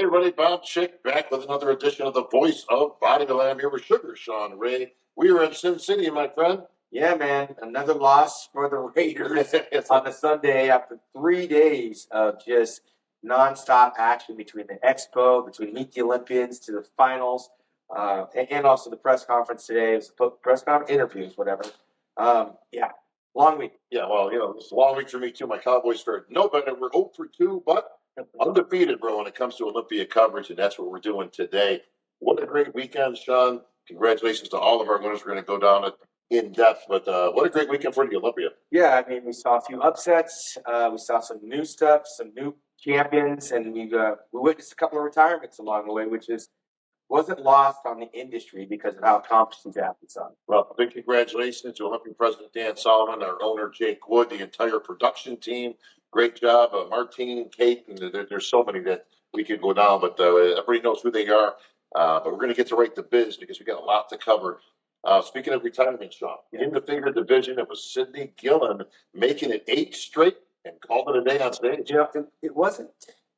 Hey everybody, Bob Chick back with another edition of the Voice of Bodybuilding. I'm here with Sugar Sean Ray. We were in Sin City, my friend. Yeah, man. Another loss for the Raiders on a Sunday after 3 days of just nonstop action between the expo, between Meet the Olympians to the finals, and also the press conference today. It was a press conference, interviews, whatever. Yeah, long week. Yeah, well, it's a long week for me too. My Cowboys fared no better. We're 0 for 2, but undefeated, bro, when it comes to Olympia coverage, and that's what we're doing today. What a great weekend, Sean. Congratulations to all of our winners. We're going to go down it in depth, but what a great weekend for the Olympia. Yeah, I mean, we saw a few upsets. We saw some new stuff, some new champions, and we witnessed a couple of retirements along the way, which wasn't lost on the industry because of how accomplished these athletes are. Well, big congratulations to Olympic President Dan Solomon, our owner Jake Wood, the entire production team. Great job, Martine, Kate, and there's so many that we could go down, but everybody knows who they are. But we're going to get to right the biz because we got a lot to cover. Speaking of retirement, Sean, in the figure division, it was Sydney Gillen making it 8 straight and called it a day on stage. You know, it wasn't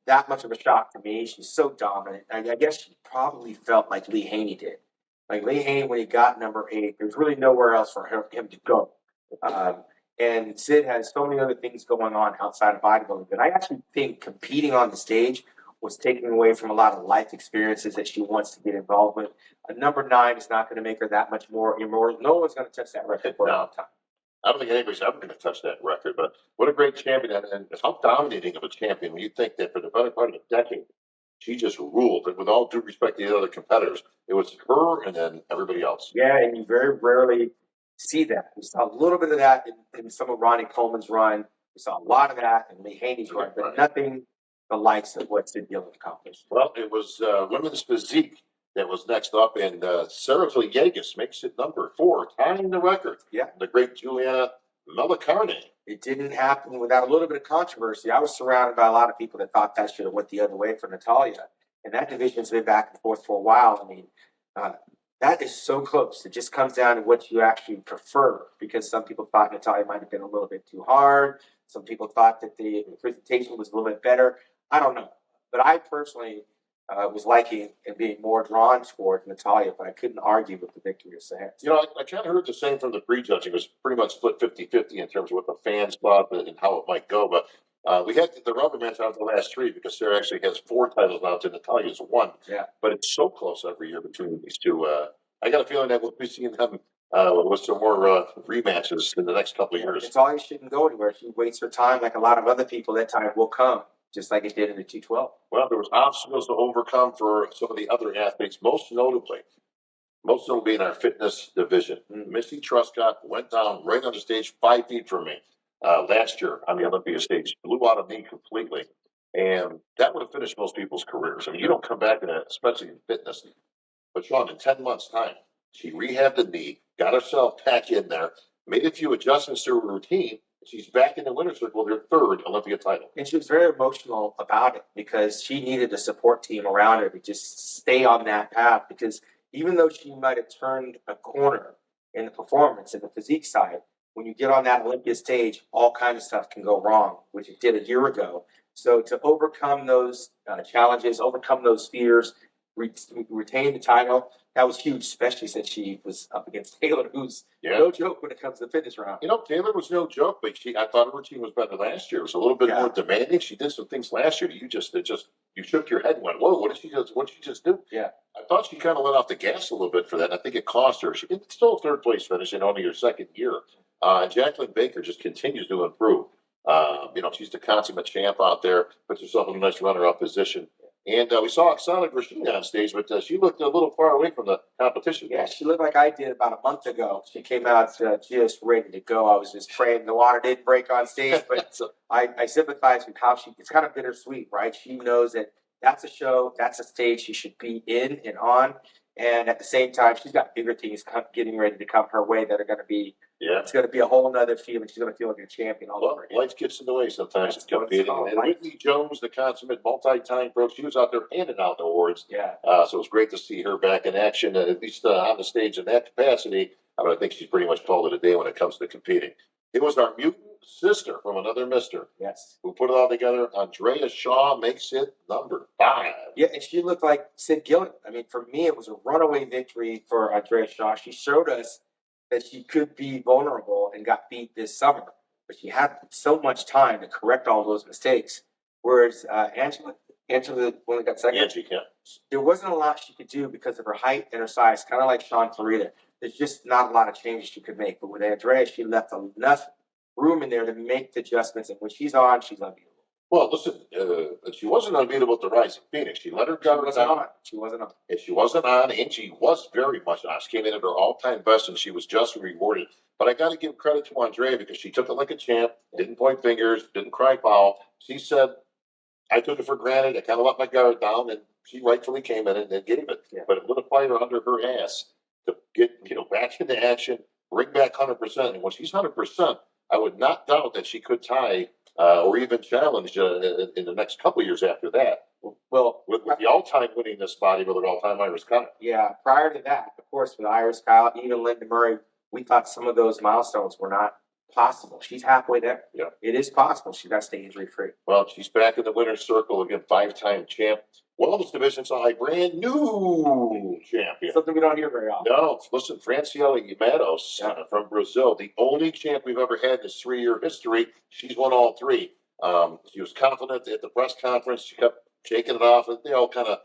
that much of a shock to me. She's so dominant. I guess she probably felt like Lee Haney did. Like Lee Haney, when he got number 8, there's really nowhere else for him to go. And Sid has so many other things going on outside of bodybuilding. But I actually think competing on the stage was taken away from a lot of life experiences that she wants to get involved with. A number 9 is not going to make her that much more immortal. No one's going to touch that record for a long time. I don't think anybody's ever going to touch that record, but what a great champion, and how dominating of a champion when you think that for the better part of a decade, she just ruled. And with all due respect to the other competitors, it was her and then everybody else. Yeah, and you very rarely see that. We saw a little bit of that in some of Ronnie Coleman's run. We saw a lot of that in Lee Haney's run, but nothing the likes of what Sid Gillen accomplished. Well, it was women's physique that was next up, and Sarah Villegas makes it number 4, tying the record. Yeah. The great Juliana Melicarne. It didn't happen without a little bit of controversy. I was surrounded by a lot of people that thought that should have went the other way for Natalia. And that division's been back and forth for a while. I mean, that is so close. It just comes down to what you actually prefer, because some people thought Natalia might have been a little bit too hard. Some people thought that the presentation was a little bit better. I don't know. But I personally was liking and being more drawn towards Natalia, but I couldn't argue with the victory of Sam. You know, I kind of heard the same from the prejudging. It was pretty much split 50-50 in terms of what the fans thought and how it might go. But we had the rubber match out of the last 3 because Sarah actually has 4 titles now to Natalia's 1. Yeah. But it's so close every year between these two. I got a feeling that we'll be seeing them with some more rematches in the next couple of years. Natalia shouldn't go anywhere. She waits her time like a lot of other people. That time will come, just like it did in the 212. Well, there was obstacles to overcome for some of the other athletes, most notably in our fitness division. Missy Truscott went down right on the stage 5 feet from me last year on the Olympia stage. Blew out of me completely. And that would have finished most people's careers. I mean, you don't come back in that, especially in fitness. But Sean, in 10 months' time, she rehabbed the knee, got herself back in there, made a few adjustments to her routine. She's back in the winner's circle with her 3rd Olympia title. And she was very emotional about it because she needed a support team around her to just stay on that path. Because even though she might have turned a corner in the performance and the physique side, when you get on that Olympia stage, all kinds of stuff can go wrong, which it did a year ago. So to overcome those challenges, overcome those fears, retain the title, that was huge, especially since she was up against Taylor, who's no joke when it comes to the fitness round. You know, Taylor was no joke, but I thought her routine was better last year. It was a little bit more demanding. She did some things last year that you shook your head and went, whoa, what did she just do? Yeah. I thought she kind of let off the gas a little bit for that, and I think it cost her. It's still a 3rd place finish in only her 2nd year. And Jacqueline Baker just continues to improve. She's the consummate champ out there, puts herself in a nice runner-up position. And we saw Oksana Grishina on stage, but she looked a little far away from the competition. Yeah, she looked like I did about a month ago. She came out just ready to go. I was just praying the water didn't break on stage, but I sympathize with how it's kind of bittersweet, right? She knows that that's a show, that's a stage she should be in and on. And at the same time, she's got bigger things getting ready to come her way that are going to be, it's going to be a whole nother feeling. She's going to feel like a champion all over again. Life gets in the way sometimes. It's competing. And Whitney Jones, the consummate multi-time pro, she was out there handing out the awards. Yeah. So it was great to see her back in action, at least on the stage in that capacity. But I think she's pretty much called it a day when it comes to competing. It was our mutant sister from another mister. Yes. Who put it all together. Andrea Shaw makes it number 5. Yeah, and she looked like Sid Gilliam. I mean, for me, it was a runaway victory for Andrea Shaw. She showed us that she could be vulnerable and got beat this summer, but she had so much time to correct all those mistakes. Whereas Angela only got second. Angie, yeah. There wasn't a lot she could do because of her height and her size, kind of like Sean Florida. There's just not a lot of changes she could make. But with Andrea, she left enough room in there to make the adjustments. And when she's on, she's unbeatable. Well, listen, she wasn't unbeatable at the Rising Phoenix. She let her guard down. She wasn't on. And she wasn't on. Angie was very much on. She came in at her all-time best, and she was just rewarded. But I got to give credit to Andrea because she took it like a champ, didn't point fingers, didn't cry foul. She said, I took it for granted. I kind of let my guard down, and she rightfully came in and gave it. Yeah. But it lit a fire under her ass to get back into action, bring back 100%. And when she's 100%, I would not doubt that she could tie or even challenge in the next couple of years after that. Well, with the all-time winningest bodybuilder, all-time Iris Kyle. Yeah, prior to that, of course, with Iris Kyle, even Linda Murray, we thought some of those milestones were not possible. She's halfway there. Yeah. It is possible. She's got to stay injury-free. Well, she's back in the winner's circle again, 5-time champ. Wellness division's a brand new champion. Something we don't hear very often. No, listen, Franciela Matos from Brazil, the only champ we've ever had in this 3-year history. She's won all 3. She was confident at the press conference. She kept shaking it off, and they all kind of,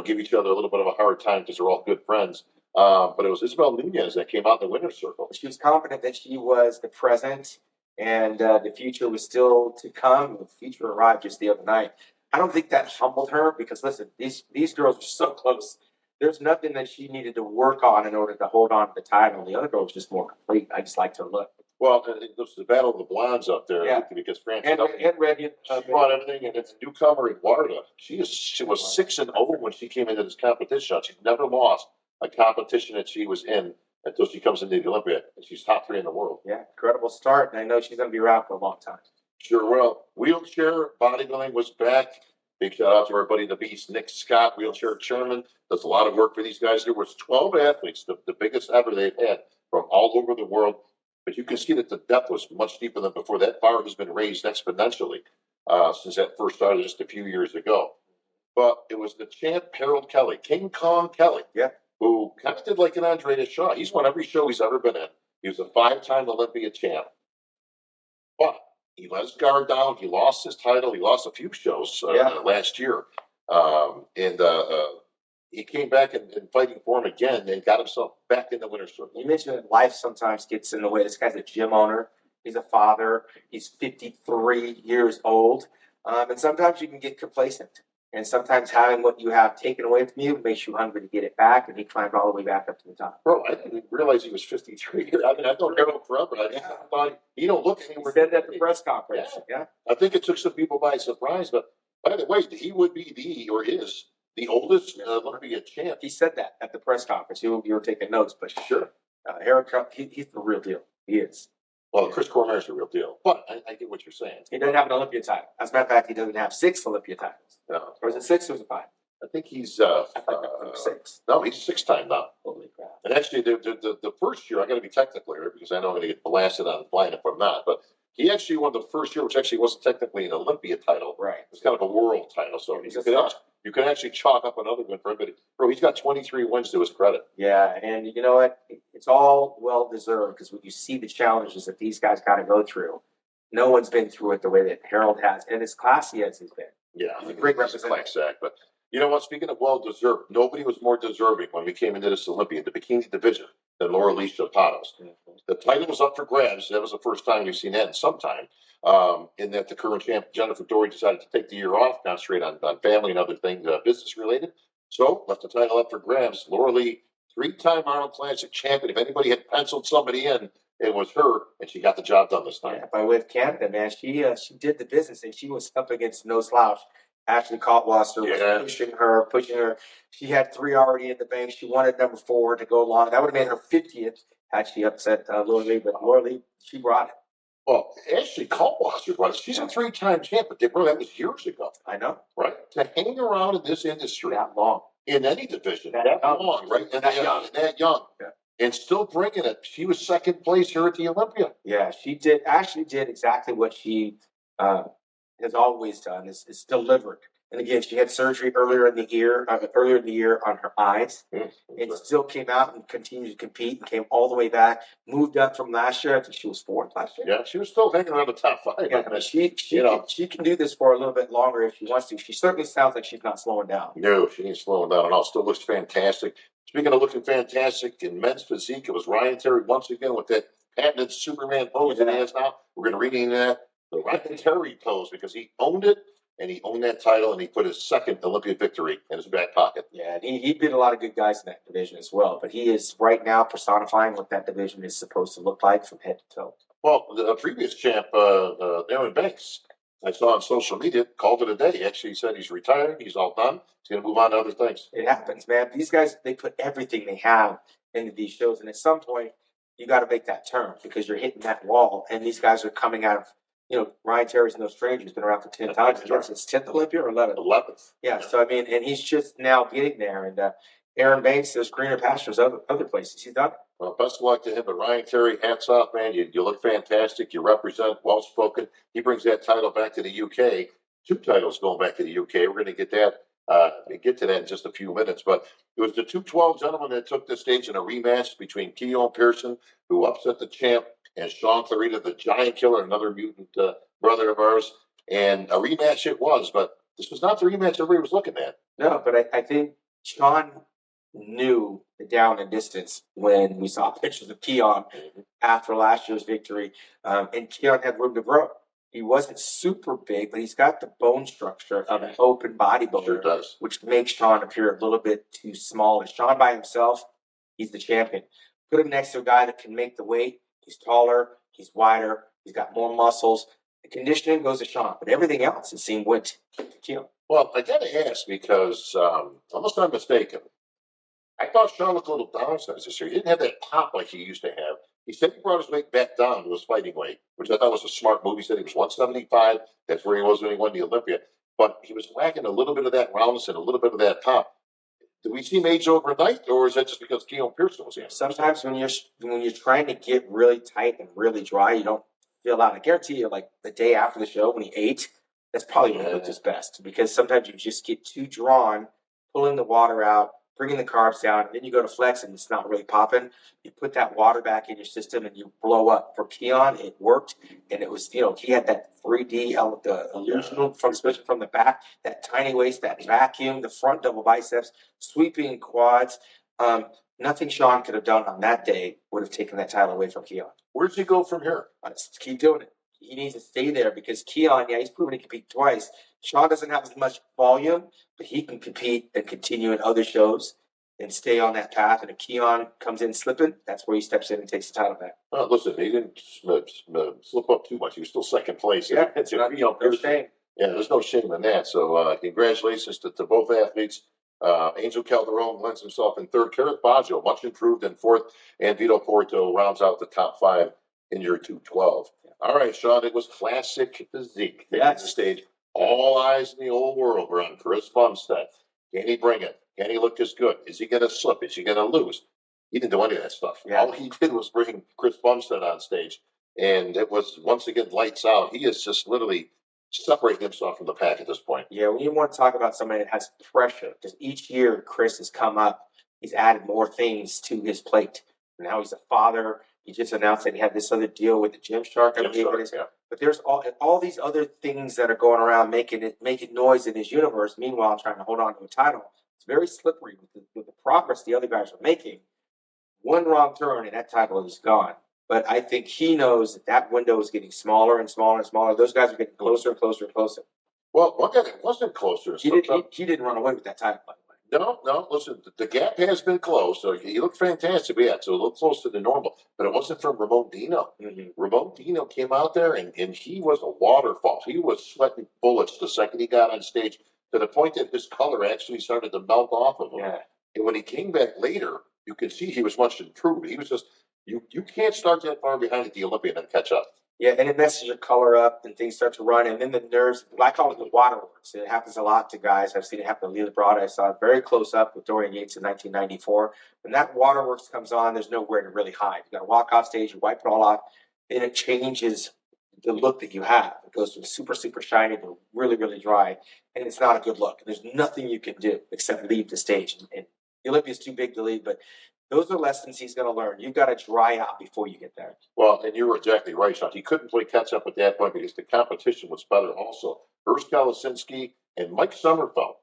give each other a little bit of a hard time because they're all good friends. But it was Isabel Nunez that came out in the winner's circle. She was confident that she was the present and the future was still to come. The future arrived just the other night. I don't think that humbled her because, listen, these girls are so close. There's nothing that she needed to work on in order to hold on to the title. The other girl was just more complete. I just liked her look. Well, it was the battle of the blondes up there because France and Red, she brought everything, and it's a newcomer in Labrada. She was 6-0 when she came into this competition. She's never lost a competition that she was in until she comes into the Olympia, and she's top 3 in the world. Yeah, incredible start, and I know she's going to be around for a long time. Sure will. Wheelchair bodybuilding was back. Big shout out to our buddy the Beast, Nick Scott, wheelchair chairman. Does a lot of work for these guys. There was 12 athletes, the biggest ever they've had from all over the world. But you can see that the depth was much deeper than before. That bar has been raised exponentially since that first started just a few years ago. But it was the champ Harold Kelly, King Kong Kelly, who kind of did like an Andrea Shaw. He's won every show he's ever been in. He was a 5-time Olympia champ. But he let his guard down. He lost his title. He lost a few shows last year. He came back and fighting for him again and got himself back in the winner's circle. You mentioned that life sometimes gets in the way. This guy's a gym owner. He's a father. He's 53 years old. And sometimes you can get complacent. And sometimes having what you have taken away from you makes you hungry to get it back. And he climbed all the way back up to the top. Bro, I didn't realize he was 53. I mean, I've known Harold forever. I thought he don't look anywhere. He said that at the press conference. Yeah. I think it took some people by surprise. But by the way, he would be is the oldest Olympia champ. He said that at the press conference. You were taking notes, but sure. Harold, he's the real deal. He is. Well, Chris Cormier's the real deal. But I get what you're saying. He doesn't have an Olympia title. As a matter of fact, he doesn't have 6 Olympia titles. No. Or is it 6 or is it 5? I think he's 6. No, he's 6-time now. Holy crap. And actually, the first year, I got to be technical here because I know I'm going to get blasted on the flying if I'm not. But he actually won the first year, which actually wasn't technically an Olympia title. Right. It's kind of a world title. So you can actually chalk up another win for him. But, bro, he's got 23 wins to his credit. Yeah, and you know what? It's all well-deserved because when you see the challenges that these guys got to go through, no one's been through it the way that Harold has. And as classy as he's been. Yeah, he's a great representative. But you know what? Speaking of well-deserved, nobody was more deserving when we came into this Olympia, the Bikini division, than Laura Lee Chapados. The title was up for grabs. That was the first time we've seen that in some time. In that the current champ, Jennifer Dory, decided to take the year off, concentrate on family and other things, business-related. So, left the title up for grabs. Laura Lee, 3-time Arnold Classic champion. If anybody had penciled somebody in, it was her, and she got the job done this time. Yeah, by way of Canada, man, she did the business, and she was up against no slouch. Ashley Kaltwasser was pushing her. She had 3 already in the bank. She wanted number 4 to go along. That would have made her 50th had she upset Laura Lee, but Laura Lee, she brought it. Well, Ashley Kaltwasser brought it. She's a 3-time champ, but that was years ago. I know. Right? To hang around in this industry that long. In any division, that long, right? And that young. Yeah. and still bringing it. She was second place here at the Olympia. Yeah, she actually did exactly what she has always done is delivered. And again, she had surgery earlier in the year on her eyes, and still came out and continued to compete and came all the way back. Moved up from last year. I think she was fourth last year. Yeah, she was still hanging around the top 5. Yeah, but she can do this for a little bit longer if she wants to. She certainly sounds like she's not slowing down. No, she ain't slowing down at all. Still looks fantastic. Speaking of looking fantastic in men's physique, it was Ryan Terry once again with that patented Superman pose that he has now. We're going to rename that the Ryan Terry pose because he owned it. And he owned that title, and he put his second Olympia victory in his back pocket. Yeah, and he beat a lot of good guys in that division as well. But he is right now personifying what that division is supposed to look like from head to toe. Well, the previous champ, Aaron Banks, I saw on social media, called it a day. Actually, he said he's retiring. He's all done. He's going to move on to other things. It happens, man. These guys, they put everything they have into these shows. And at some point, you got to make that turn because you're hitting that wall. And these guys are coming out of, Ryan Terry's no stranger. He's been around for 10 times. It's his 10th Olympia or 11th? 11th. Yeah, so I mean, and he's just now getting there. And Aaron Banks, there's greener pastures other places. He's done it. Well, best of luck to him. But Ryan Terry, hats off, man. You look fantastic. You represent, well-spoken. He brings that title back to the UK. 2 titles going back to the UK. We're going to get to that in just a few minutes. But it was the 212 gentlemen that took the stage in a rematch between Keon Pearson, who upset the champ, and Sean Clarita, the Giant Killer, another mutant brother of ours. And a rematch it was, but this was not the rematch everybody was looking at. No, but I think Sean knew the down and distance when we saw pictures of Keon after last year's victory. And Keon had room to grow. He wasn't super big, but he's got the bone structure of an open bodybuilder, Sure does. which makes Sean appear a little bit too small. And Sean by himself, he's the champion. Put him next to a guy that can make the weight. He's taller, he's wider, he's got more muscles. The conditioning goes to Sean, but everything else, it seemed, went to Keon. Well, I got to ask because, unless I'm mistaken, I thought Sean looked a little downsized this year. He didn't have that pop like he used to have. He said he brought his weight back down to his fighting weight, which I thought was a smart move. He said he was 175. That's where he was when he won the Olympia. But he was lacking a little bit of that roundness and a little bit of that pop. Did we see him age overnight, or is that just because Keon Pearson was here? Sometimes when you're trying to get really tight and really dry, you don't feel out. I guarantee you, like the day after the show when he ate, that's probably when he looked his best because sometimes you just get too drawn, pulling the water out, bringing the carbs down, and then you go to flex and it's not really popping. You put that water back in your system and you blow up. For Keon, it worked, and it was he had that 3D illusion especially from the back, that tiny waist, that vacuum, the front double biceps, sweeping quads. Nothing Sean could have done on that day would have taken that title away from Keon. Where does he go from here? Let's keep doing it. He needs to stay there because Keon, he's proven he can compete twice. Sean doesn't have as much volume, but he can compete and continue in other shows and stay on that path. And if Keon comes in slipping, that's where he steps in and takes the title back. Well, listen, he didn't slip up too much. He was still second place. Yeah, it's not no shame. Yeah, there's no shame in that. So congratulations to both athletes. Angel Calderon lends himself in third. Kareth Baggio, much improved in fourth. And Vito Porto rounds out the top 5 in your 212. All right, Sean, it was classic physique. Taking the stage. All eyes in the whole world were on Chris Bumstead. Can he bring it? Can he look as good? Is he going to slip? Is he going to lose? He didn't do any of that stuff. Yeah. All he did was bring Chris Bumstead on stage. And it was, once again, lights out. He is just literally separating himself from the pack at this point. Yeah, when you want to talk about somebody that has pressure, because each year Chris has come up, he's added more things to his plate. Now he's a father. He just announced that he had this other deal with the Gymshark, I believe it is. Yeah. But there's all these other things that are going around making noise in his universe. Meanwhile, trying to hold on to a title. It's very slippery with the progress the other guys are making. One wrong turn and that title is gone. But I think he knows that window is getting smaller and smaller and smaller. Those guys are getting closer and closer and closer. Well, one guy that wasn't closer. He didn't run away with that title, by the way. No, listen, the gap has been closed, so he looked fantastic. Yeah, so it looked closer than normal, but it wasn't from Ramon Dino. Mm-hmm. Ramon Dino came out there, and he was a waterfall. He was sweating bullets the second he got on stage, to the point that his color actually started to melt off of him. Yeah. And when he came back later, you could see he was much improved. He was just, you can't start that far behind at the Olympia and then catch up. Yeah, and it messes your color up and things start to run. And then the nerves, I call it the waterworks. It happens a lot to guys. I've seen it happen to Labrada. I saw it very close up with Dorian Yates in 1994. When that waterworks comes on, there's nowhere to really hide. You got to walk off stage, you wipe it all off, and it changes the look that you have. It goes from super, super shiny to really, really dry, and it's not a good look. There's nothing you can do except leave the stage. And the Olympia's too big to leave, but those are lessons he's going to learn. You've got to dry out before you get there. Well, and you were exactly right, Shawn. He couldn't play catch up at that point because the competition was better also. Urs Kalasinski and Mike Sommerfeld.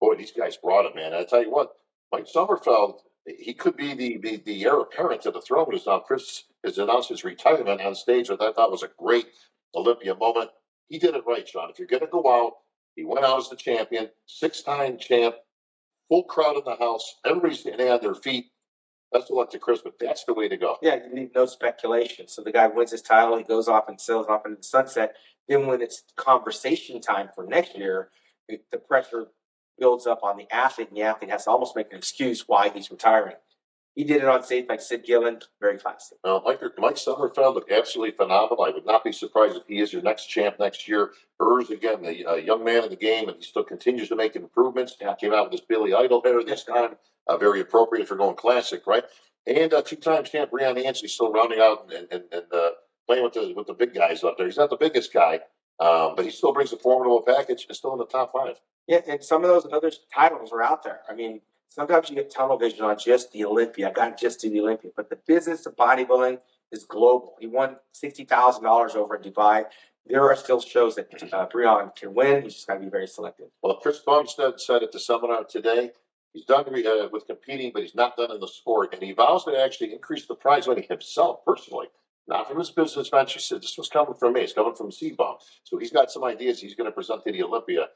Boy, these guys brought it, man. I tell you what, Mike Sommerfeld, he could be the heir apparent to the throne as now Chris has announced his retirement on stage, which I thought was a great Olympia moment. He did it right, Shawn. If you're going to go out, he went out as the champion, 6-time champ, full crowd in the house, everybody's standing on their feet. Best of luck to Chris, but that's the way to go. Yeah, you need no speculation. So the guy wins his title, he goes off and sails off into the sunset. Then when it's conversation time for next year, the pressure builds up on the athlete, and the athlete has to almost make an excuse why he's retiring. He did it on stage like Sid Gillen, very classic. Mike Sommerfeld looked absolutely phenomenal. I would not be surprised if he is your next champ next year. Urs, again, a young man in the game, and he still continues to make improvements. Yeah. Came out with this Billy Idol hair this time. Very appropriate for going classic, right? And 2-time champ Brian Ansley still rounding out and playing with the big guys up there. He's not the biggest guy, but he still brings a formidable package and still in the top 5. Yeah, and some of those other titles are out there. I mean, sometimes you get tunnel vision on just the Olympia. I got to just do the Olympia. But the business of bodybuilding is global. He won $60,000 over in Dubai. There are still shows that Brian can win. He's just got to be very selective. Well, Chris Bumstead said at the seminar today, he's done with competing, but he's not done in the sport. And he vows to actually increase the prize money himself personally, not from his business venture. He said, this was coming from me. It's coming from CBUM. So he's got some ideas he's going to present to the Olympia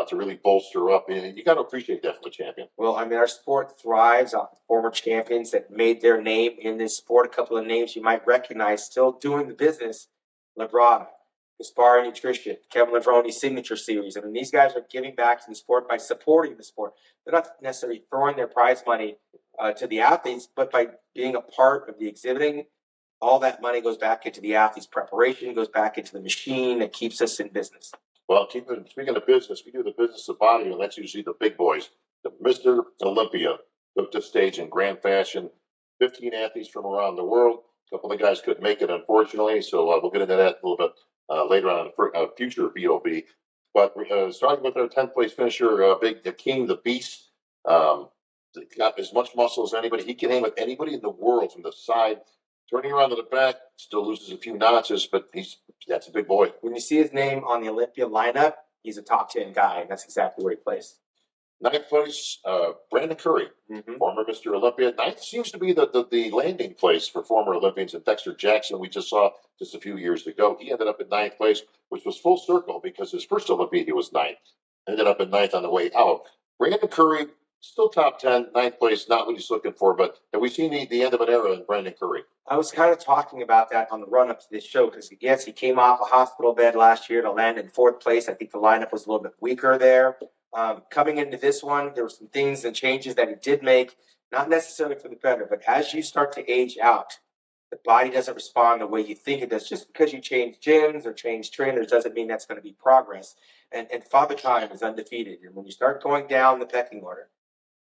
to really bolster up. And you got to appreciate that from a champion. Well, I mean, our sport thrives off former champions that made their name in this sport. A couple of names you might recognize still doing the business. Labrada, Gaspari Nutrition, Kevin Levroni's Signature Series. I mean, these guys are giving back to the sport by supporting the sport. They're not necessarily throwing their prize money to the athletes, but by being a part of the exhibiting, all that money goes back into the athlete's preparation, goes back into the machine that keeps us in business. Well, speaking of business, we do the business of bodybuilding, and that's usually the big boys. The Mr. Olympia took the stage in grand fashion. 15 athletes from around the world. A couple of the guys couldn't make it, unfortunately, so we'll get into that a little bit later on in a future VOB. But starting with our 10th place finisher, the King, the Beast, got as much muscle as anybody. He can aim with anybody in the world from the side. Turning around to the back, still loses a few notches, but that's a big boy. When you see his name on the Olympia lineup, he's a top 10 guy, and that's exactly where he plays. 9th place, Brandon Curry, former Mr. Olympia. 9th seems to be the landing place for former Olympians. And Dexter Jackson, we just saw just a few years ago. He ended up in 9th place, which was full circle because his first Olympia, he was 9th. Ended up in 9th on the way out. Brandon Curry, still top 10, 9th place, not what he's looking for. But have we seen the end of an era in Brandon Curry? I was kind of talking about that on the run-up to this show because, yes, he came off a hospital bed last year to land in 4th place. I think the lineup was a little bit weaker there. Coming into this one, there were some things and changes that he did make, not necessarily for the better, but as you start to age out, the body doesn't respond the way you think it does. Just because you change gyms or change trainers doesn't mean that's going to be progress. And Father Time is undefeated. And when you start going down the pecking order,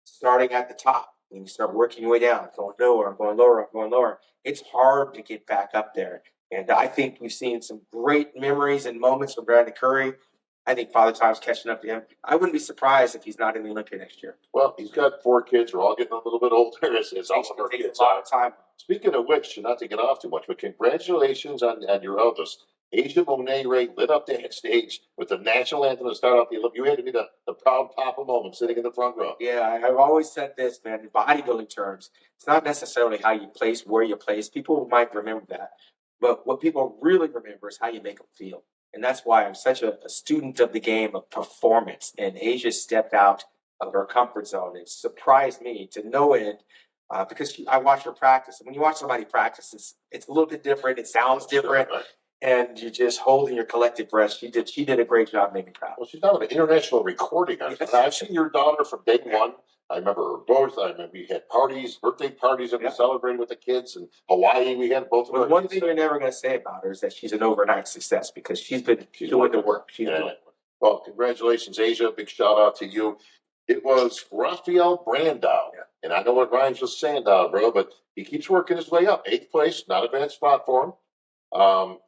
starting at the top, and you start working your way down, going lower, I'm going lower, I'm going lower, it's hard to get back up there. And I think we've seen some great memories and moments from Brandon Curry. I think Father Time's catching up to him. I wouldn't be surprised if he's not in the Olympia next year. Well, he's got 4 kids. We're all getting a little bit older. It's also our kids. A lot of time. Speaking of which, not to get off too much, but congratulations on your eldest. Asia Monet Ray lit up that stage with the national anthem to start off the Olympics. You had to be the proud papa moment sitting in the front row. Yeah, I've always said this, man, in bodybuilding terms, it's not necessarily how you place, where you place. People might remember that. But what people really remember is how you make them feel. And that's why I'm such a student of the game of performance. And Asia stepped out of her comfort zone. It surprised me to no end because I watch her practice. And when you watch somebody practice, it's a little bit different. It sounds different. and you're just holding your collective breath. She did a great job, made me proud. Well, she's now an international recording artist. Yes. And I've seen your daughter from day one. I remember her both. I remember we had parties, birthday parties that we celebrated with the kids. In Hawaii, we had both of Well, our one kids. thing you're never going to say about her is that she's an overnight success because she's been doing the work. She's doing it. Well, congratulations, Asia. Big shout out to you. It was Rafael Brandao. Yeah. And I know what Ryan's was saying down, bro, but he keeps working his way up. 8th place, not a bad spot for him.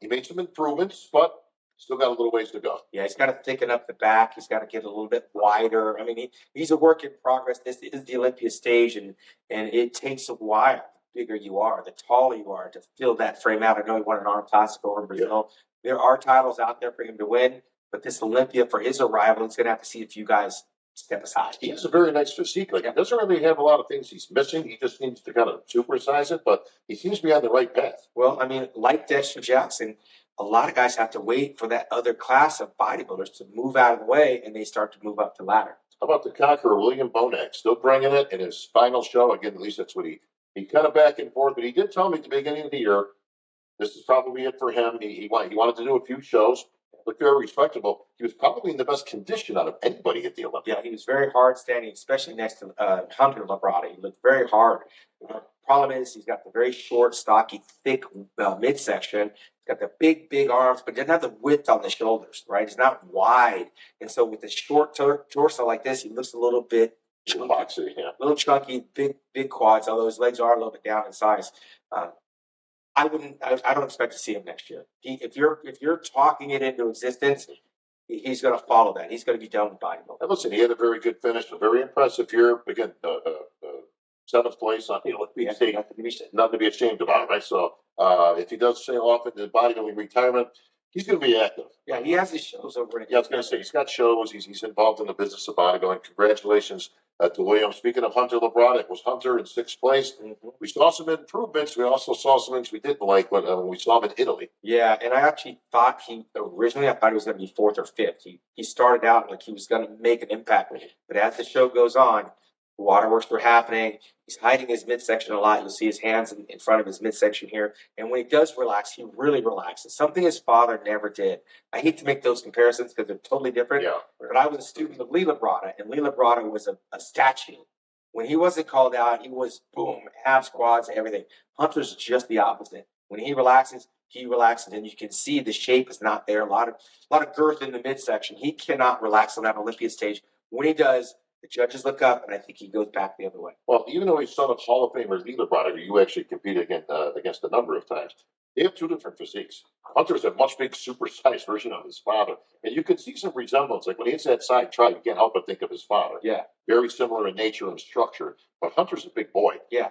He made some improvements, but still got a little ways to go. Yeah, he's got to thicken up the back. He's got to get a little bit wider. I mean, he's a work in progress. This is the Olympia stage, and it takes a while. The bigger you are, the taller you are, to fill that frame out. I know he won an arm classic over in Brazil. Yeah. There are titles out there for him to win, but this Olympia, for his arrival, he's going to have to see a few guys step aside. He has a very nice physique. Like, he doesn't really have a lot of things he's missing. He just needs to kind of supersize it, but he seems to be on the right path. Well, I mean, like Dexter Jackson, a lot of guys have to wait for that other class of bodybuilders to move out of the way, and they start to move up the ladder. How about the conqueror, William Bonac, still bringing it in his final show? Again, at least that's what he kind of back and forth, but he did tell me at the beginning of the year, this is probably it for him. He wanted to do a few shows. Looked very respectable. He was probably in the best condition out of anybody at the Olympia. Yeah, he was very hard standing, especially next to Hunter Labrada. He looked very hard. Problem is, he's got the very short, stocky, thick midsection. He's got the big arms, but doesn't have the width on the shoulders, right? He's not wide. And so with the short torso like this, he looks a little bit boxy, yeah. A little chunky, big quads, although his legs are a little bit down in size. I don't expect to see him next year. If you're talking it into existence, he's going to follow that. He's going to be done with bodybuilding. And listen, he had a very good finish, a very impressive year. Again, 7th place on the Olympic stage. Nothing to be ashamed about, right? So if he does sail off into bodybuilding retirement, he's going to be active. Yeah, he has his shows over. Yeah, I was going to say, he's got shows. He's involved in the business of bodybuilding. Congratulations to William. Speaking of Hunter Labrada, it was Hunter in 6th place. Mm-hmm. We saw some improvements. We also saw some things we didn't like when we saw him in Italy. Yeah, and I actually thought I thought he was going to be 4th or 5th. He started out like he was going to make an impact, but as the show goes on, waterworks were happening. He's hiding his midsection a lot. You'll see his hands in front of his midsection here. And when he does relax, he really relaxes. Something his father never did. I hate to make those comparisons because they're totally different. Yeah. But I was a student of Lee Labrada, and Lee Labrada was a statue. When he wasn't called out, he was boom, abs, quads, everything. Hunter's just the opposite. When he relaxes, and you can see the shape is not there. A lot of girth in the midsection. He cannot relax on that Olympia stage. When he does, the judges look up, and I think he goes back the other way. Well, even though he's son of Hall of Famer Lee Labrada, who you actually competed against a number of times, they have 2 different physiques. Hunter's a much big, supersized version of his father, and you can see some resemblance. Like when he hits that side try, you can't help but think of his father. Yeah, very similar in nature and structure. But Hunter's a big boy. Yeah,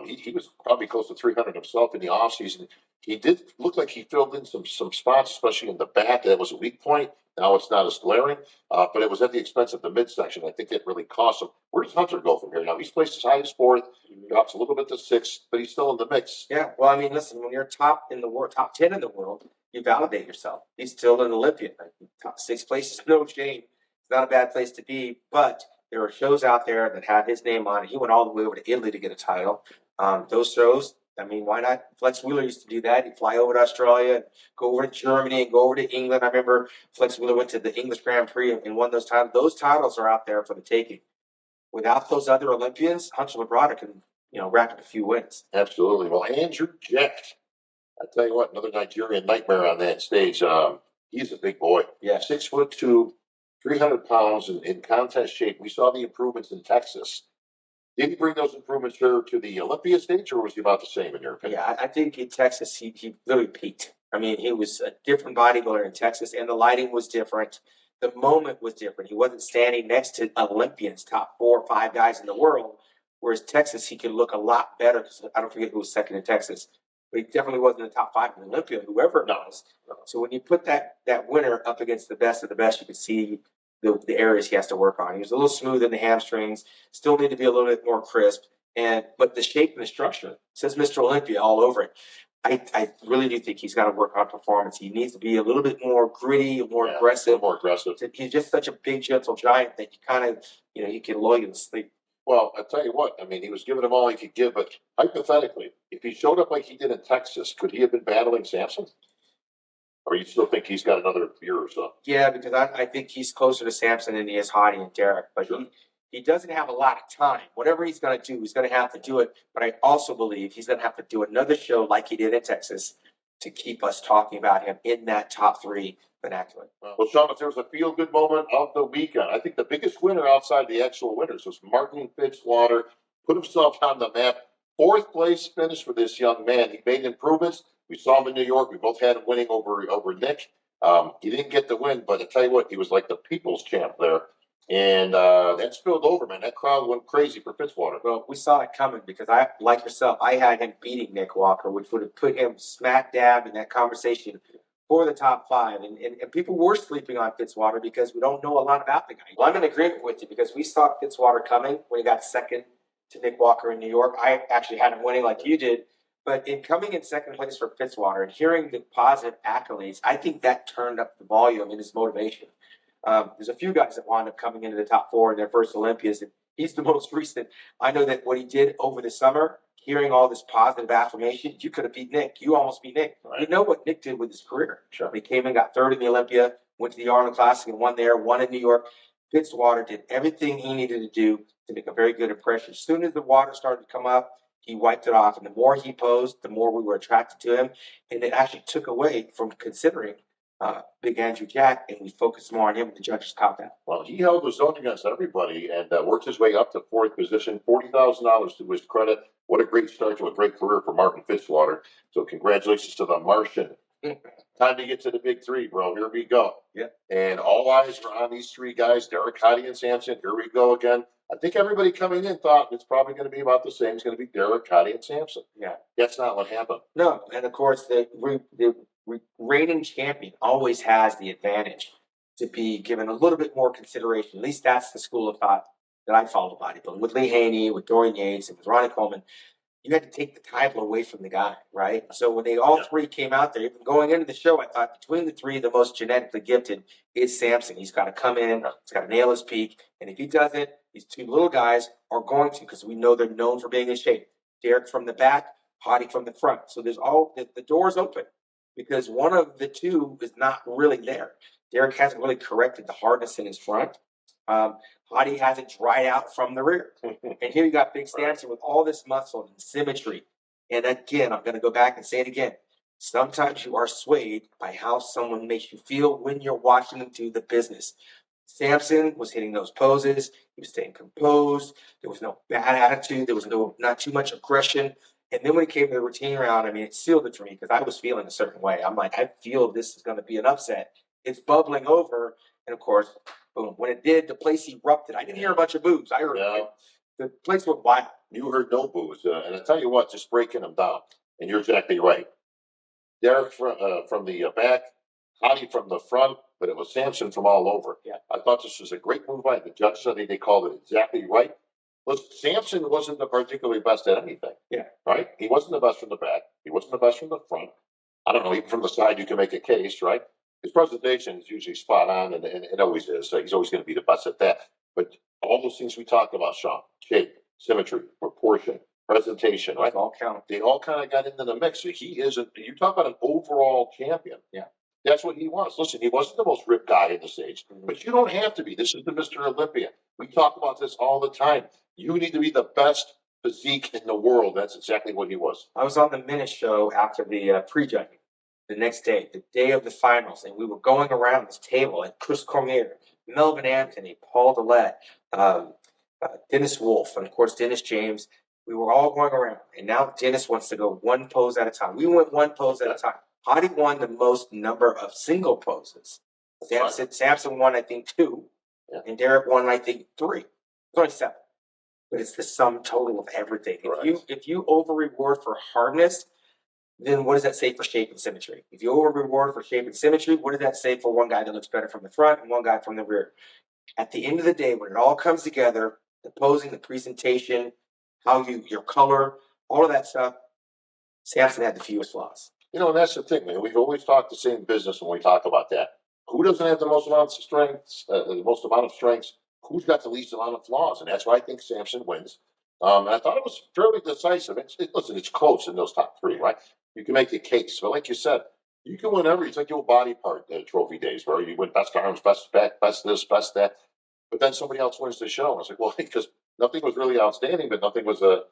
he was probably close to 300 himself in the off season. He did look like he filled in some spots, especially in the back. That was a weak point. Now it's not as glaring, but it was at the expense of the midsection. I think that really cost him. Where does Hunter go from here? Now he's placed as high as 4th, drops a little bit to 6th, but he's still in the mix. Yeah, well, I mean, listen, when you're top 10 in the world, you validate yourself. He's still an Olympian. Top 6th place is no shame. It's not a bad place to be, but there are shows out there that have his name on it. He went all the way over to Italy to get a title. Those shows, I mean, why not? Flex Wheeler used to do that. He'd fly over to Australia, and go over to Germany, and go over to England. I remember Flex Wheeler went to the English Grand Prix and won those titles. Those titles are out there for the taking. Without those other Olympians, Hunter Labrada can, rack up a few wins. Absolutely. Well, Andrew Jack, I tell you what, another Nigerian nightmare on that stage. He's a big boy. Yeah, 6'2", 300 pounds in contest shape. We saw the improvements in Texas. Did he bring those improvements here to the Olympia stage, or was he about the same in your opinion? Yeah, I think in Texas he literally peaked. I mean, he was a different bodybuilder in Texas, and the lighting was different. The moment was different. He wasn't standing next to Olympians, top 4 or 5 guys in the world. Whereas Texas, he could look a lot better. Because I don't forget who was second in Texas, but he definitely wasn't in the top 5 in Olympia, whoever it was. So when you put that winner up against the best of the best, you could see the areas he has to work on. He was a little smooth in the hamstrings, still need to be a little bit more crisp, but the shape and the structure says Mr. Olympia all over it. I really do think he's got to work on performance. He needs to be a little bit more gritty, more aggressive. More aggressive. He's just such a big, gentle giant that you kind of, you can lull you to sleep. Well, I'll tell you what, I mean, he was giving him all he could give, but hypothetically, if he showed up like he did in Texas, could he have been battling Samson? Or you still think he's got another year or so? Yeah, because I think he's closer to Samson than he is Hottie and Derek. But Sure. he doesn't have a lot of time. Whatever he's going to do, he's going to have to do it. But I also believe he's going to have to do another show like he did in Texas to keep us talking about him in that top 3 vernacular. Well, Shawn, if there was a feel-good moment of the weekend, I think the biggest winner outside the actual winners was Martin Fitzwater. Put himself on the map. 4th place finish for this young man. He made improvements. We saw him in New York. We both had him winning over Nick. He didn't get the win, but I tell you what, he was like the people's champ there. And that spilled over, man. That crowd went crazy for Fitzwater. Well, we saw it coming because I, like yourself, I had him beating Nick Walker, which would have put him smack dab in that conversation for the top 5. And people were sleeping on Fitzwater because we don't know a lot about the guy. Well, I'm in agreement with you because we saw Fitzwater coming when he got second to Nick Walker in New York. I actually had him winning like you did. But in coming in second place for Fitzwater and hearing the positive accolades, I think that turned up the volume in his motivation. There's a few guys that wound up coming into the top 4 in their first Olympias, and he's the most recent. I know that what he did over the summer, hearing all this positive affirmation, you could have beat Nick. You almost beat Nick. Right. You know what Nick did with his career. Sure. He came and got 3rd in the Olympia, went to the Arnold Classic and won there, won in New York. Fitzwater did everything he needed to do to make a very good impression. As soon as the water started to come up, he wiped it off. And the more he posed, the more we were attracted to him. And it actually took away from considering Big Andrew Jack, and we focused more on him with the judges' cop out. Well, he held his own against everybody and worked his way up to 4th position, $40,000 to his credit. What a great start to a great career for Martin Fitzwater. So congratulations to the Martian. Time to get to the big 3, bro. Here we go. Yeah. And all eyes are on these 3 guys, Derek, Hottie, and Samson. Here we go again. I think everybody coming in thought it's probably going to be about the same. It's going to be Derek, Hottie, and Samson. Yeah. That's not what happened. No. And, of course, the reigning champion always has the advantage to be given a little bit more consideration. At least that's the school of thought that I follow bodybuilding. With Lee Haney, with Dorian Yates, and with Ronnie Coleman, you had to take the title away from the guy, right? So when they all 3 came out there, even going into the show, I thought between the 3, the most genetically gifted is Samson. He's got to come in, he's got to nail his peak, and if he doesn't, these 2 little guys are going to, because we know they're known for being in shape. Derek from the back, Hottie from the front. So there's the door's open because one of the 2 is not really there. Derek hasn't really corrected the hardness in his front. Hottie hasn't dried out from the rear. And here you got Big Samson with all this muscle and symmetry. And again, I'm going to go back and say it again. Sometimes you are swayed by how someone makes you feel when you're watching them do the business. Samson was hitting those poses. He was staying composed. There was no bad attitude. There was not too much aggression. And then when it came to the routine round, I mean, it sealed it for me because I was feeling a certain way. I'm like, I feel this is going to be an upset. It's bubbling over. And, of course, boom. When it did, the place erupted. I didn't hear a bunch of boos. I heard the place went wild. You heard no boos. And I tell you what, just breaking them down. And you're exactly right. Derek from the back, Hottie from the front, but it was Samson from all over. Yeah. I thought this was a great move by the judge. I think they called it exactly right. Listen, Samson wasn't the particularly best at anything. Yeah. Right? He wasn't the best from the back. He wasn't the best from the front. I don't know, even from the side, you can make a case, right? His presentation is usually spot on, and it always is. So he's always going to be the best at that. But all those things we talked about, Shawn, shape, symmetry, proportion, presentation, right? All count. They all kind of got into the mix. So he isn't, you talk about an overall champion. Yeah. That's what he was. Listen, he wasn't the most ripped guy in the stage, but you don't have to be. This is the Mr. Olympia. We talk about this all the time. You need to be the best physique in the world. That's exactly what he was. I was on the Minute Show after the pre-judging the next day, the day of the finals, and we were going around this table, and Chris Cormier, Melvin Anthony, Paul Dillette, Dennis Wolf, and of course Dennis James. We were all going around, and now Dennis wants to go 1 pose at a time. We went 1 pose at a time. Hottie won the most number of single poses. Samson won, I think, 2, and Derek won, I think, 3. It's only 7, but it's the sum total of everything. If you over reward for hardness, then what does that say for shape and symmetry? If you over reward for shape and symmetry, what does that say for one guy that looks better from the front and one guy from the rear? At the end of the day, when it all comes together, the posing, the presentation, your color, all of that stuff, Samson had the fewest flaws. You know, and that's the thing, man. We've always talked the same business when we talk about that. Who doesn't have the most amount of strengths? Who's got the least amount of flaws? And that's why I think Samson wins. And I thought it was fairly decisive. Listen, it's close in those top 3, right? You can make a case. But like you said, You can win it's like your body part trophy days, bro. You win best arms, best back, best this, best that. But then somebody else wins the show. I was like, well, because nothing was really outstanding, but nothing was a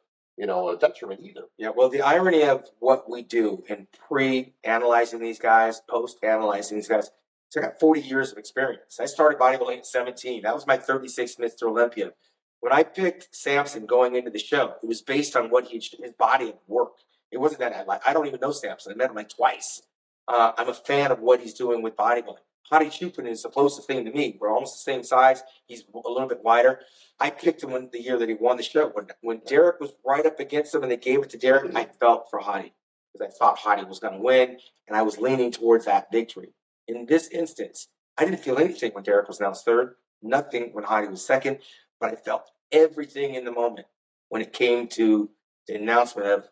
detriment either. Yeah, well, the irony of what we do in pre-analyzing these guys, post-analyzing these guys, so I got 40 years of experience. I started bodybuilding at 17. That was my 36th Mr. Olympia. When I picked Samson going into the show, it was based on what his body had worked. It wasn't that I don't even know Samson. I met him like twice. I'm a fan of what he's doing with bodybuilding. Hadi Chupin is the closest thing to me. We're almost the same size. He's a little bit wider. I picked him the year that he won the show. When Derek was right up against him and they gave it to Derek, I felt for Hadi because I thought Hadi was going to win, and I was leaning towards that victory. In this instance, I didn't feel anything when Derek was announced third, nothing when Hadi was second, but I felt everything in the moment when it came to the announcement of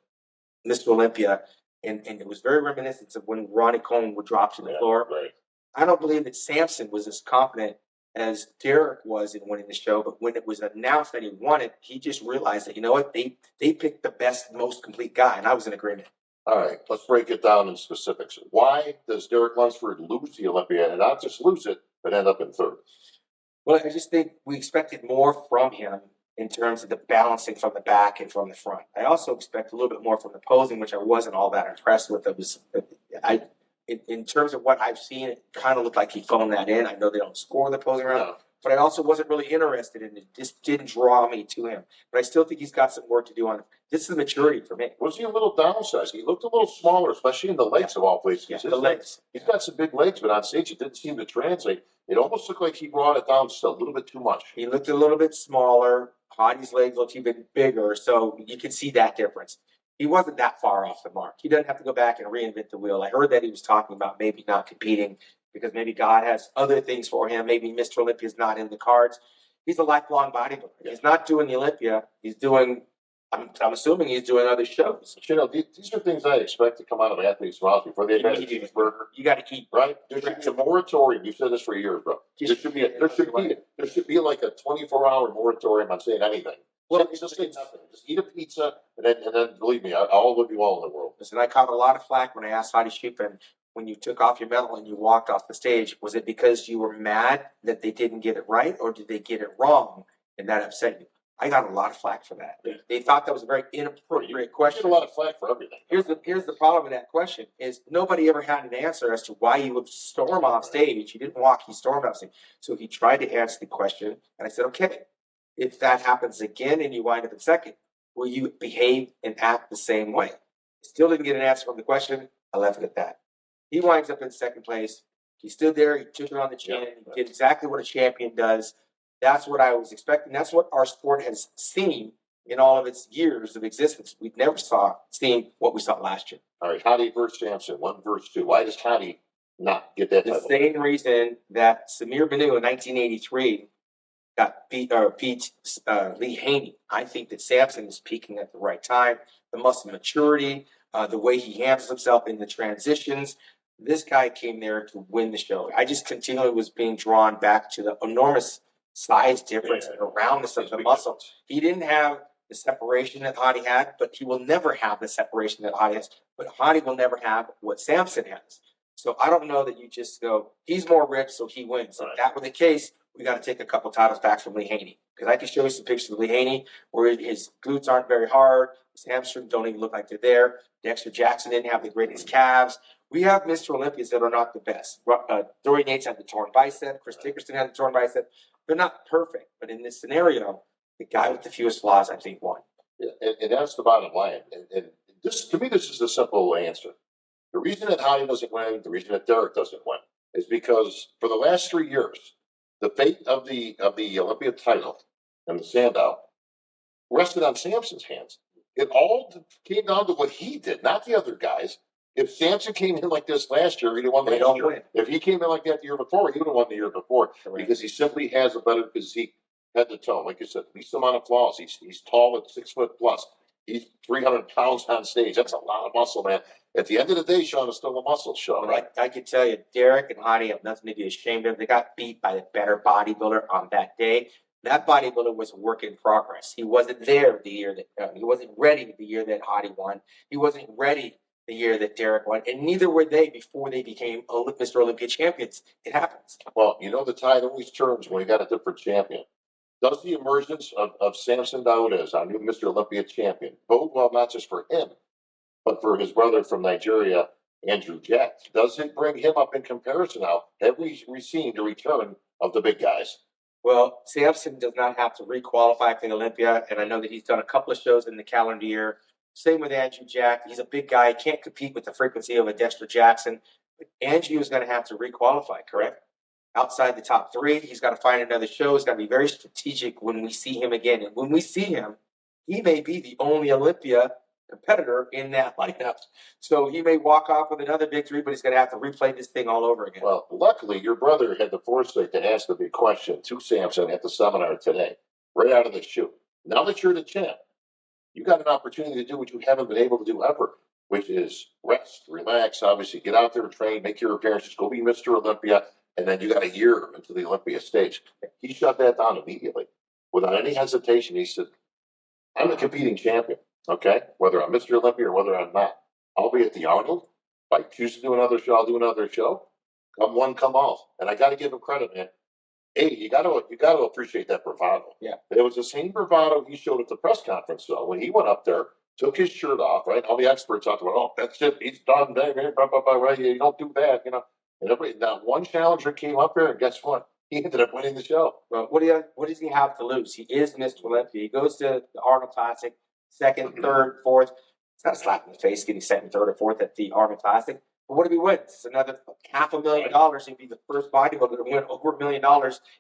Mr. Olympia, and it was very reminiscent of when Ronnie Coleman would drop to the floor. Right. I don't believe that Samson was as confident as Derek was in winning the show, but when it was announced that he won it, he just realized that, you know what, they picked the best, most complete guy, and I was in agreement. All right, let's break it down in specifics. Why does Derek Lunsford lose the Olympia, and not just lose it, but end up in third? Well, I just think we expected more from him in terms of the balancing from the back and from the front. I also expect a little bit more from the posing, which I wasn't all that impressed with. In terms of what I've seen, it kind of looked like he phoned that in. I know they don't score the posing round, but I also wasn't really interested in it. It just didn't draw me to him. But I still think he's got some work to do on it. This is maturity for me. Was he a little downsized? He looked a little smaller, especially in the legs of all places. Yeah, the legs. He's got some big legs, but on stage it didn't seem to translate. It almost looked like he brought it down just a little bit too much. He looked a little bit smaller. Hadi's legs looked even bigger, so you can see that difference. He wasn't that far off the mark. He doesn't have to go back and reinvent the wheel. I heard that he was talking about maybe not competing because maybe God has other things for him. Maybe Mr. Olympia is not in the cards. He's a lifelong bodybuilder. He's not doing the Olympia. He's doing, I'm assuming he's doing other shows. But, these are things I expect to come out of athletes' mouths before they have a cheeseburger. You got to eat, right? There should be a moratorium. You've said this for years, bro. There should be like a 24-hour moratorium on saying anything. Well, just say nothing. Just eat a pizza, and then believe me, all will be well in the world. Listen, I caught a lot of flack when I asked Hadi Chupin, when you took off your medal and you walked off the stage, was it because you were mad that they didn't get it right, or did they get it wrong, and that upset you? I got a lot of flack for that. They thought that was a very inappropriate question. You get a lot of flack for everything. Here's the problem with that question is nobody ever had an answer as to why you would storm off stage. You didn't walk, you stormed off stage. So he tried to answer the question, and I said, okay, if that happens again and you wind up in second, will you behave and act the same way? Still didn't get an answer from the question. I left it at that. He winds up in second place. He stood there. He took it on the chin. He did exactly what a champion does. That's what I was expecting. That's what our sport has seen in all of its years of existence. We've never seen what we saw last year. All right, Hadi versus Samson, 1 versus 2. Why does Hadi not get that title? The same reason that Samir Banu in 1983 beat Lee Haney. I think that Samson is peaking at the right time. The muscle maturity, the way he handles himself in the transitions. This guy came there to win the show. I just continually was being drawn back to the enormous size difference and roundness of the muscle. He didn't have the separation that Hadi had, but he will never have the separation that Hadi has. But Hadi will never have what Samson has. So I don't know that you just go, he's more ripped, so he wins. If that were the case, we got to take a couple titles back from Lee Haney. Because I can show you some pictures of Lee Haney where his glutes aren't very hard, his hamstrings don't even look like they're there. Dexter Jackson didn't have the greatest calves. We have Mr. Olympians that are not the best. Dorian Yates had the torn bicep. Chris Dickerson had the torn bicep. They're not perfect. But in this scenario, the guy with the fewest flaws, I think, won. Yeah, and that's the bottom line. And this, to me, this is a simple answer. The reason that Hadi doesn't win, the reason that Derek doesn't win, is because for the last 3 years, the fate of the Olympia title and the Sandow rested on Samson's hands. It all came down to what he did, not the other guys. If Samson came in like this last year, he'd have won the last year. If he came in like that the year before, he would have won the year before. Correct. Because he simply has a better physique head to toe. Like you said, least amount of flaws. He's tall at 6 foot plus. He's 300 pounds on stage. That's a lot of muscle, man. At the end of the day, Shawn, is still a muscle show, right? I can tell you, Derek and Hadi have nothing to be ashamed of. They got beat by the better bodybuilder on that day. That bodybuilder was a work in progress. He wasn't there the year that he wasn't ready the year that Hadi won. He wasn't ready the year that Derek won, and neither were they before they became Mr. Olympia champions. It happens. Well, you know the tide always turns when you got a different champion. Does the emergence of Samson Dauda as our new Mr. Olympia champion bode well not just for him, but for his brother from Nigeria, Andrew Jack? Does it bring him up in comparison now? Have we seen the return of the big guys? Well, Samson does not have to requalify for the Olympia, and I know that he's done a couple of shows in the calendar year. Same with Andrew Jack. He's a big guy. Can't compete with the frequency of a Dexter Jackson. But Andrew is going to have to requalify, correct? Outside the top three, he's got to find another show. He's got to be very strategic when we see him again. And when we see him, he may be the only Olympia competitor in that lineup. So he may walk off with another victory, but he's going to have to replay this thing all over again. Well, luckily, your brother had the foresight to ask the big question to Samson at the seminar today, right out of the chute. Now that you're the champ, you got an opportunity to do what you haven't been able to do ever, which is rest, relax, obviously get out there and train, make your appearances, go be Mr. Olympia, and then you got a year into the Olympia stage. He shut that down immediately. Without any hesitation, he said, I'm a competing champion, okay? Whether I'm Mr. Olympia or whether I'm not. I'll be at the Arnold. If I choose to do another show, I'll do another show. Come one, come all. And I got to give him credit, man. Hey, you got to appreciate that bravado. Yeah. It was the same bravado he showed at the press conference, though, when he went up there, took his shirt off, right? All the experts talked about, oh, that's it, he's done, right? You don't do that, you know. And that one challenger came up there, and guess what? He ended up winning the show. Well, what does he have to lose? He is Mr. Olympia. He goes to the Arnold Classic, second, third, fourth. It's not a slap in the face getting second, third, or fourth at the Arnold Classic. But what if he wins? It's another $500,000. He'd be the first bodybuilder to win over $1 million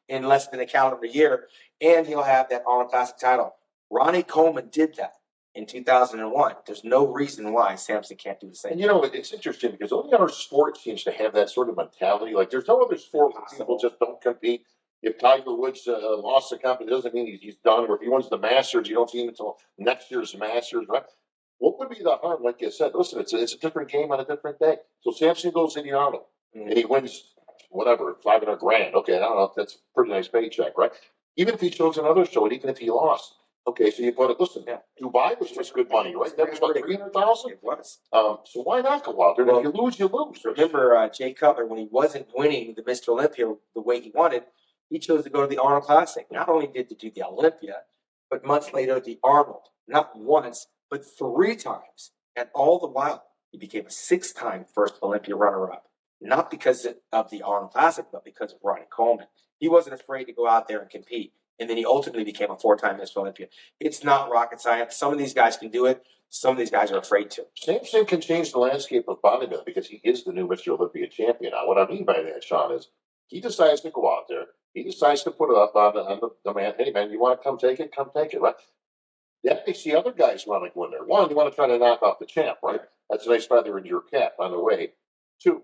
in less than a calendar year. And he'll have that Arnold Classic title. Ronnie Coleman did that in 2001. There's no reason why Samson can't do the same. And you know, it's interesting because only other sport seems to have that sort of mentality. Like, there's no other sport where people just don't compete. If Tiger Woods lost the competition, it doesn't mean he's done. Or if he wins the Masters, you don't see him until next year's Masters, right? What would be the harm? Like you said, listen, it's a different game on a different day. So Samson goes in the Arnold and he wins whatever, $500,000. Okay, I don't know, that's a pretty nice paycheck, right? Even if he shows another show, and even if he lost, okay, so you put it. Listen, Dubai was just good money, right? That was about $300,000. It was. So why not go out there? Well, if you lose, you lose. Remember, Jay Cutler, when he wasn't winning the Mr. Olympia the way he wanted, he chose to go to the Arnold Classic. Not only did he do the Olympia, but months later the Arnold. Not once, but 3 times. And all the while, he became a 6-time first Olympia runner-up. Not because of the Arnold Classic, but because of Ronnie Coleman. He wasn't afraid to go out there and compete. And then he ultimately became a 4-time Mr. Olympia. It's not rocket science. Some of these guys can do it. Some of these guys are afraid to. Samson can change the landscape of bodybuilding because he is the new Mr. Olympia champion. Now, what I mean by that, Shawn, is he decides to go out there. He decides to put it up on the man. Hey, man, you want to come take it? Come take it, right? That makes the other guys want to go in there. 1, you want to try to knock off the champ, right? That's a nice feather in your cap on the way. 2,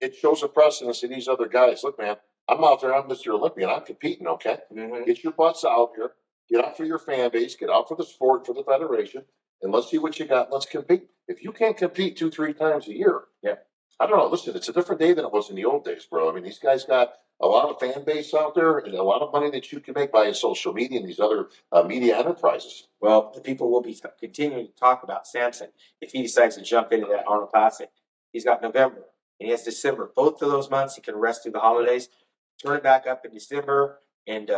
it shows a precedence to these other guys. Look, man, I'm out there. I'm Mr. Olympia, and I'm competing, okay? Mm-hmm. Get your butts out here. Get out for your fan base. Get out for the sport, for the federation, and let's see what you got. Let's compete. If you can't compete 2-3 times a year, I don't know. Listen, it's a different day than it was in the old days, bro. I mean, these guys got a lot of fan base out there and a lot of money that you can make via social media and these other media enterprises. Well, the people will be continuing to talk about Samson if he decides to jump into that Arnold Classic. He's got November and he has December. Both of those months he can rest through the holidays, turn it back up in December, and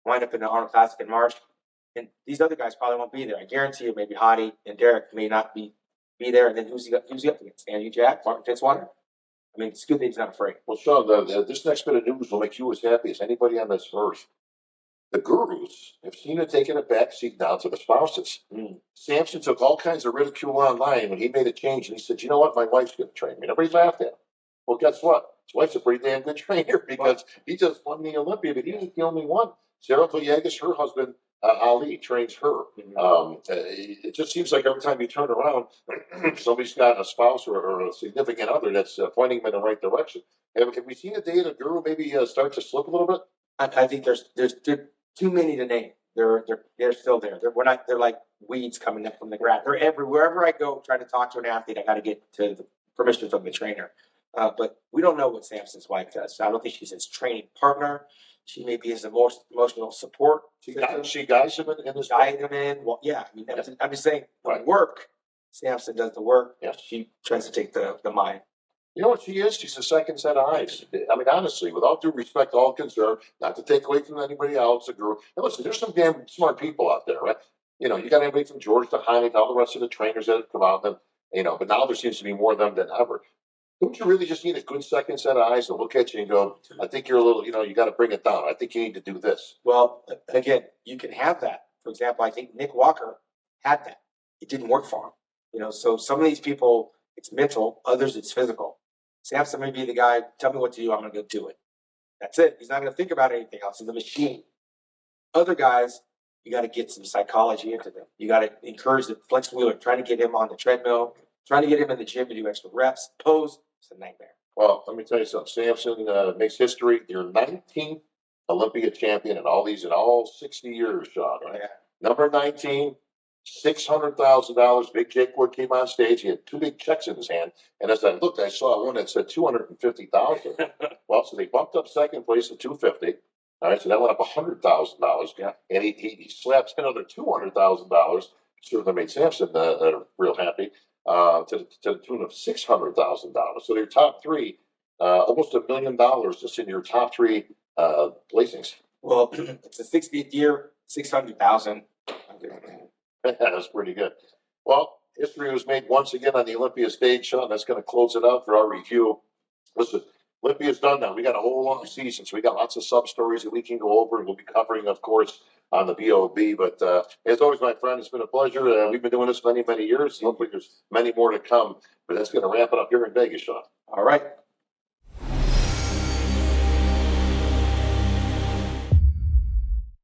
wind up in the Arnold Classic in March. And these other guys probably won't be there. I guarantee you, maybe Hottie and Derek may not be there. And then who's he up against? Andrew Jack, Martin Fitzwater? I mean, it's good that he's not afraid. Well, Shawn, this next bit of news will make you as happy as anybody on this earth. The gurus have seen it taking a backseat now to the spouses. Samson took all kinds of ridicule online when he made a change, and he said, you know what, my wife's going to train me. And everybody laughed at him. Well, guess what? His wife's a pretty damn good trainer because he just won the Olympia, but he ain't the only one. Sarah Villegas, her husband, Ali, trains her. It just seems like every time you turn around, somebody's got a spouse or a significant other that's pointing them in the right direction. Have we seen a day that a guru maybe start to slip a little bit? I think there's too many to name. They're still there. They're like weeds coming up from the ground. They're everywhere. Wherever I go, trying to talk to an athlete, I got to get to the permission from the trainer. But we don't know what Samson's wife does. I don't think she's his training partner. She may be his emotional support. She guides him in this. Guide him in. Well, yeah. I mean, I'm just saying, work. Samson does the work. Yes. She tries to take the mind. You know what she is? She's a second set of eyes. I mean, honestly, with all due respect to all concerned, not to take away from anybody else, the group. And listen, there's some damn smart people out there, right? You know, you got anybody from George to Heine to all the rest of the trainers that have come out, and you know, but now there seems to be more of them than ever. Don't you really just need a good second set of eyes to look at you and go, I think you're a little, you know, you got to bring it down. I think you need to do this. Well, again, you can have that. For example, I think Nick Walker had that. It didn't work for him. You know, so some of these people, it's mental, others it's physical. Samson may be the guy, tell me what to do, I'm going to go do it. That's it. He's not going to think about anything else. He's a machine. Other guys, you got to get some psychology into them. You got to encourage the Flex Wheeler, trying to get him on the treadmill, trying to get him in the gym to do extra reps, pose. It's a nightmare. Well, let me tell you something. Samson makes history. You're 19th Olympia champion in all 60 years, Shawn, right? Yeah. Number 19, $600,000. Big Jake Wood came on stage. He had two big checks in his hand. And as I looked, I saw one that said $250,000. Well, so they bumped up second place to $250,000. All right, so that went up $100,000. Yeah. And he slapped another $200,000. Certainly made Samson real happy. To the tune of $600,000. So their top three, almost $1 million just in your top three placings. Well, it's the 60th year, 600,000. That's pretty good. Well, history was made once again on the Olympia stage, Shawn. That's going to close it out for our review. Listen, Olympia's done now. We got a whole long season, so we got lots of sub stories that we can go over, and we'll be covering, of course, on the BOB. But as always, my friend, it's been a pleasure. We've been doing this many, many years. Hopefully, there's many more to come. But that's going to wrap it up here in Vegas, Shawn. All right.